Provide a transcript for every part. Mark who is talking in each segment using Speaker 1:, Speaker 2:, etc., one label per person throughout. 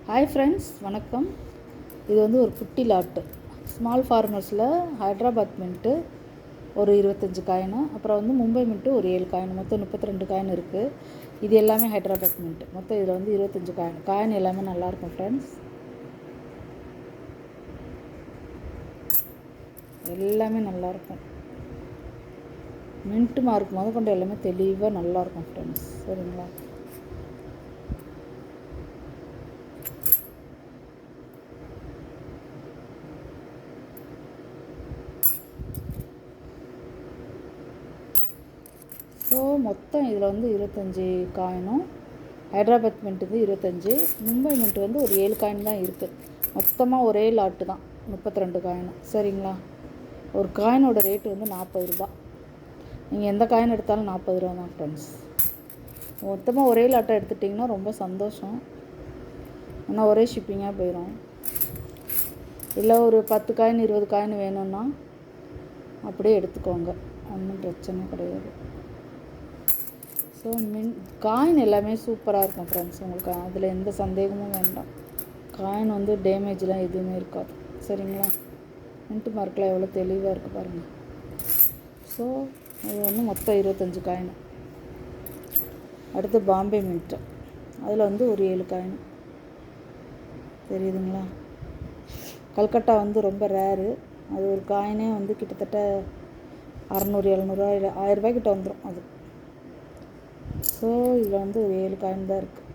Speaker 1: Hi friends, வணக்கம். இது வந்து ஒரு குட்டி லாட்டு. ஸ்மால் ஃபார்மர்ஸில் ஹைட்ராபாத் மின்ட்டு ஒரு 25 காயின், அப்புறம் வந்து மும்பை மின்ட்டு ஒரு 7 காயின், மொத்தம் 32 காயின் இருக்குது. இது எல்லாமே ஹைட்ராபாத் மின்ட்டு. மொத்தம் இதில் வந்து 25 காயின். காயின் எல்லாமே நல்லாயிருக்கும் ஃப்ரெண்ட்ஸ். எல்லாமே நல்லாயிருக்கும். மின்ட்டு மார்க் முதற்கொண்டு எல்லாமே தெளிவாக நல்லாயிருக்கும் ஃப்ரெண்ட்ஸ். சரிங்களா? ஸோ மொத்தம் இதில் வந்து 25 காயினும், ஹைட்ராபாத் மின்ட் வந்து 25, மும்பை மின்ட் வந்து ஒரு 7 காயின் தான் இருக்குது. மொத்தமாக ஒரே லாட்டு தான் 32 காயின். சரிங்களா? ஒரு காயினோட ரேட்டு வந்து 40 ரூபா. நீங்கள் எந்த காயின் எடுத்தாலும் 40 ரூபா தான் ஃப்ரெண்ட்ஸ். மொத்தமாக ஒரே லாட்டை எடுத்துட்டிங்கன்னா ரொம்ப சந்தோஷம். ஆனால் ஒரே ஷிப்பிங்காக போயிடும். இல்லை ஒரு 10 காயின் 20 காயின் வேணும்னா அப்படியே எடுத்துக்கோங்க, ஒன்றும் பிரச்சனை கிடையாது. ஸோ காயின் எல்லாமே சூப்பராக இருக்கும் ஃப்ரெண்ட்ஸ். உங்களுக்கு அதில் எந்த சந்தேகமும் வேண்டாம். காயின் வந்து டேமேஜ்லாம் எதுவுமே இருக்காது. சரிங்களா? மின்ட்டு மார்க்கில் எவ்வளோ தெளிவாக இருக்குது பாருங்கள். ஸோ இது வந்து மொத்தம் 25 காயின். அடுத்து பாம்பே மின்ட்டு, அதில் வந்து ஒரு 7 காயின். தெரியுதுங்களா? கல்கட்டா வந்து ரொம்ப ரேரு. அது ஒரு காயினே வந்து கிட்டத்தட்ட 600 700 இல்லை 1000 ரூபாய்க்கிட்ட வந்துடும் அது. ஸோ இதில் வந்து ஒரு 7 காயின் தான் இருக்குது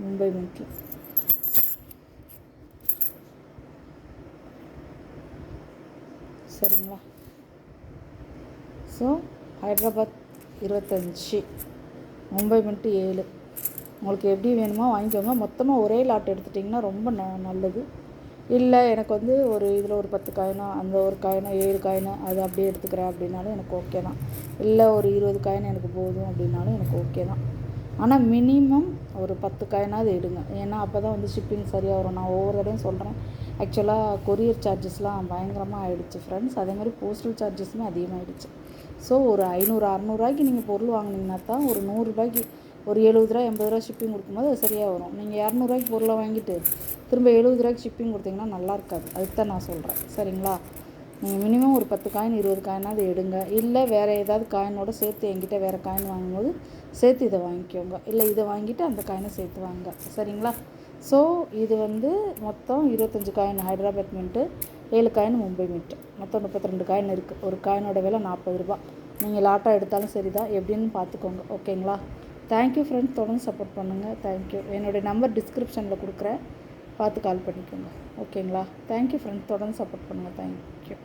Speaker 1: மும்பை மின்ட்டில். சரிங்களா? So Hyderabad 25, Mumbai mint 7. உங்களுக்கு எப்படி வேணுமோ வாங்கிக்கோங்க. மொத்தமாக ஒரே லாட் எடுத்துட்டிங்கன்னா ரொம்ப நல்லது. இல்லை எனக்கு வந்து ஒரு இதில் ஒரு 10 காயினோ, அந்த ஒரு காயினோ 7 காயினோ அது அப்படியே எடுத்துக்கிறேன் அப்படின்னாலும் எனக்கு ஓகே தான். இல்லை ஒரு 20 காயின் எனக்கு போதும் அப்படின்னாலும் எனக்கு ஓகே தான். ஆனால் மினிமம் ஒரு 10 காயினாவது எடுங்க. ஏன்னா அப்போ தான் வந்து ஷிப்பிங் சரியாக வரும். நான் ஒவ்வொரு தடையும் சொல்கிறேன். ஆக்சுவலாக கொரியர் சார்ஜஸ்லாம் பயங்கரமாக ஆகிடுச்சு ஃப்ரெண்ட்ஸ். அதேமாதிரி போஸ்டல் சார்ஜஸுமே அதிகமாகிடுச்சு. ஸோ ஒரு 500 600 நீங்கள் பொருள் வாங்கினீங்கன்னா தான் ஒரு 100 ரூபாய்க்கு ஒரு 70 ரூபா 80 ரூபா ஷிப்பிங் கொடுக்கும்போது அது சரியாக வரும். நீங்கள் 200 பொருளை வாங்கிட்டு திரும்ப 70 ஷிப்பிங் கொடுத்தீங்கன்னா நல்லா இருக்காது. அதுக்கு தான் நான் சொல்கிறேன். சரிங்களா? நீங்கள் மினிமம் ஒரு 10 காயின் 20 காயினாவது எடுங்க. இல்லை வேறு ஏதாவது காயினோட சேர்த்து என்கிட்ட வேறு காயின் வாங்கும்போது சேர்த்து இதை வாங்கிக்கோங்க. இல்லை இதை வாங்கிட்டு அந்த காயினை சேர்த்து வாங்க. சரிங்களா? ஸோ இது வந்து மொத்தம் 25 coin Hyderabad mint, 7 coin Mumbai mint, மொத்தம் 32 காயின் இருக்குது. ஒரு காயினோட விலை 40 ரூபா. நீங்கள் லாட்டாக எடுத்தாலும் சரி தான், எப்படின்னு பார்த்துக்கோங்க. ஓகேங்களா? Thank you friends. தொடர்ந்து சப்போர்ட் பண்ணுங்கள். தேங்க்யூ. என்னுடைய நம்பர் டிஸ்கிரிப்ஷனில் கொடுக்குறேன், பார்த்து கால் பண்ணிக்கோங்க. ஓகேங்களா? Thank you friends. தொடர்ந்து சப்போர்ட் பண்ணுங்கள். தேங்க்யூ.